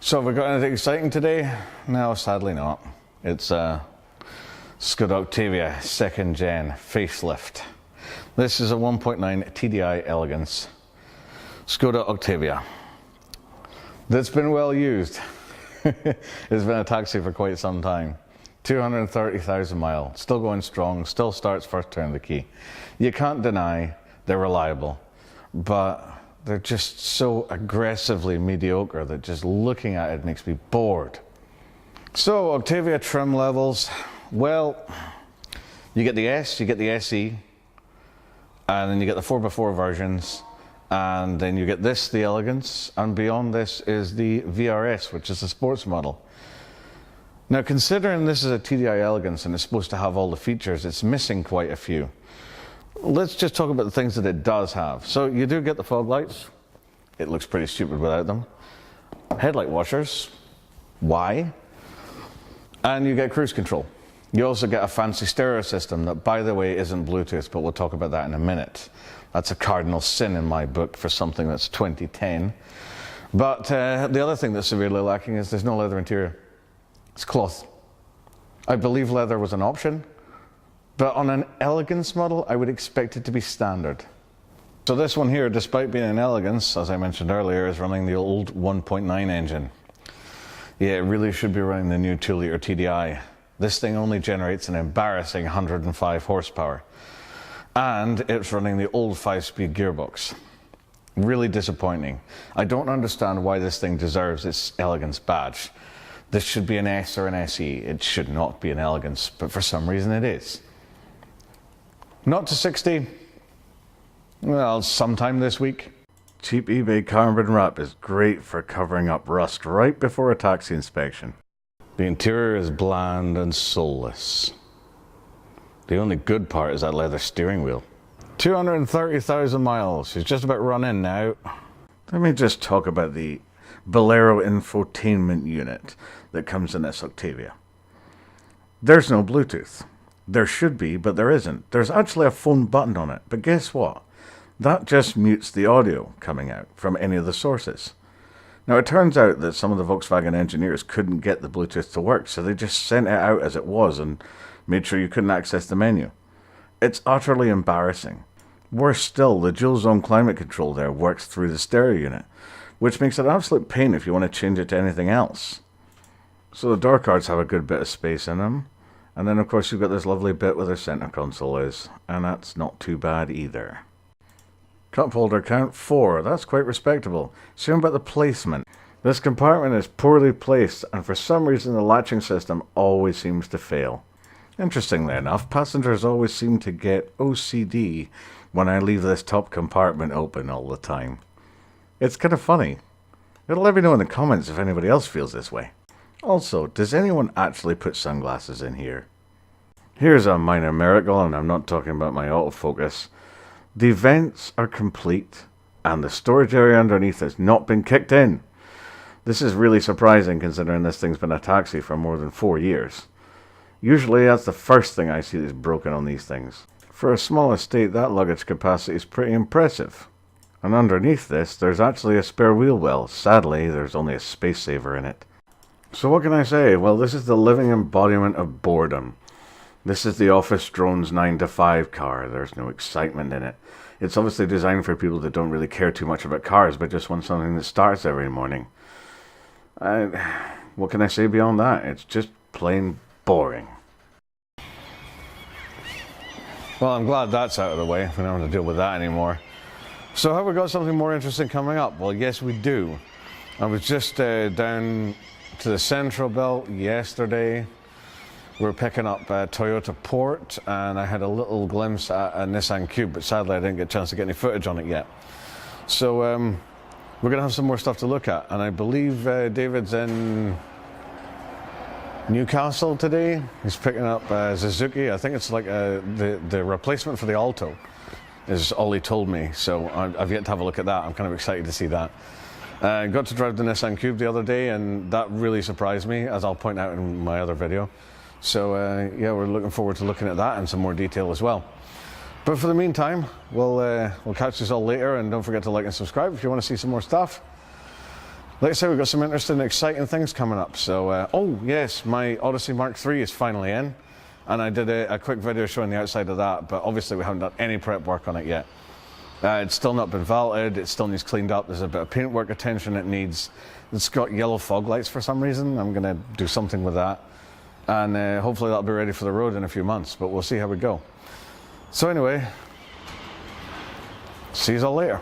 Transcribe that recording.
So have we got anything exciting today? No, sadly not. It's Skoda Octavia 2nd gen facelift. This is a 1.9 TDI Elegance Skoda Octavia that's been well used. It's been a taxi for quite some time. 230,000 miles, still going strong, still starts first turn of the key. You can't deny they're reliable, but they're just so aggressively mediocre that just looking at it makes me bored. So Octavia trim levels, well, you get the S, you get the SE, and then you get the 4x4 versions, and then you get this, the Elegance, and beyond this is the VRS, which is the sports model. Now, considering this is a TDI Elegance and it's supposed to have all the features, it's missing quite a few. Let's just talk about the things that it does have. So you do get the fog lights. It looks pretty stupid without them. Headlight washers. Why? And you get cruise control. You also get a fancy stereo system that, by the way, isn't Bluetooth, but we'll talk about that in a minute. That's a cardinal sin in my book for something that's 2010. But the other thing that's severely lacking is there's no leather interior. It's cloth. I believe leather was an option, but on an Elegance model, I would expect it to be standard. So this one here, despite being an Elegance, as I mentioned earlier, is running the old 1.9 engine. Yeah, it really should be running the new 2-litre TDI. This thing only generates an embarrassing 105 horsepower. And it's running the old 5-speed gearbox. Really disappointing. I don't understand why this thing deserves its Elegance badge. This should be an S or an SE. It should not be an Elegance, but for some reason it is. Not to 60, well, sometime this week. Cheap eBay carbon wrap is great for covering up rust right before a taxi inspection. The interior is bland and soulless. The only good part is that leather steering wheel. 230,000 miles, she's just about run in now. Let me just talk about the Bolero infotainment unit that comes in this Octavia. There's no Bluetooth. There should be, but there isn't. There's actually a phone button on it, but guess what? That just mutes the audio coming out from any of the sources. Now, it turns out that some of the Volkswagen engineers couldn't get the Bluetooth to work, so they just sent it out as it was and made sure you couldn't access the menu. It's utterly embarrassing. Worse still, the dual zone climate control there works through the stereo unit, which makes it an absolute pain if you want to change it to anything else. So the door cards have a good bit of space in them. And then, of course, you've got this lovely bit where the center console is, and that's not too bad either. Cup holder count 4, that's quite respectable. Same about the placement. This compartment is poorly placed, and for some reason the latching system always seems to fail. Interestingly enough, passengers always seem to get OCD when I leave this top compartment open all the time. It's kind of funny. It'll let me know in the comments if anybody else feels this way. Also, does anyone actually put sunglasses in here? Here's a minor miracle, and I'm not talking about my autofocus. The vents are complete, and the storage area underneath has not been kicked in. This is really surprising considering this thing's been a taxi for more than 4 years. Usually that's the first thing I see that's broken on these things. For a small estate, that luggage capacity is pretty impressive. And underneath this, there's actually a spare wheel well. Sadly, there's only a space saver in it. So what can I say? Well, this is the living embodiment of boredom. This is the office drone's 9-to-5 car. There's no excitement in it. It's obviously designed for people that don't really care too much about cars, but just want something that starts every morning. What can I say beyond that? It's just plain boring. Well, I'm glad that's out of the way. We don't have to deal with that anymore. So have we got something more interesting coming up? Well, yes, we do. I was just down to the Central Belt yesterday. We were picking up Toyota Port, and I had a little glimpse at a Nissan Cube, but sadly I didn't get a chance to get any footage on it yet. So we're going to have some more stuff to look at, and I believe David's in Newcastle today. He's picking up Suzuki. I think it's like the replacement for the Alto is all he told me, so I've yet to have a look at that. I'm kind of excited to see that. Got to drive the Nissan Cube the other day, and that really surprised me, as I'll point out in my other video. So yeah, we're looking forward to looking at that in some more detail as well. But for the meantime, we'll catch us all later, and don't forget to like and subscribe if you want to see some more stuff. Like I say, we've got some interesting, exciting things coming up. So, oh yes, my Odyssey Mark III is finally in, and I did a quick video showing the outside of that, but obviously we haven't done any prep work on it yet. It's still not been valeted, it still needs cleaned up, there's a bit of paintwork attention it needs. It's got yellow fog lights for some reason. I'm going to do something with that, and hopefully that'll be ready for the road in a few months, but we'll see how we go. So anyway, see you all later.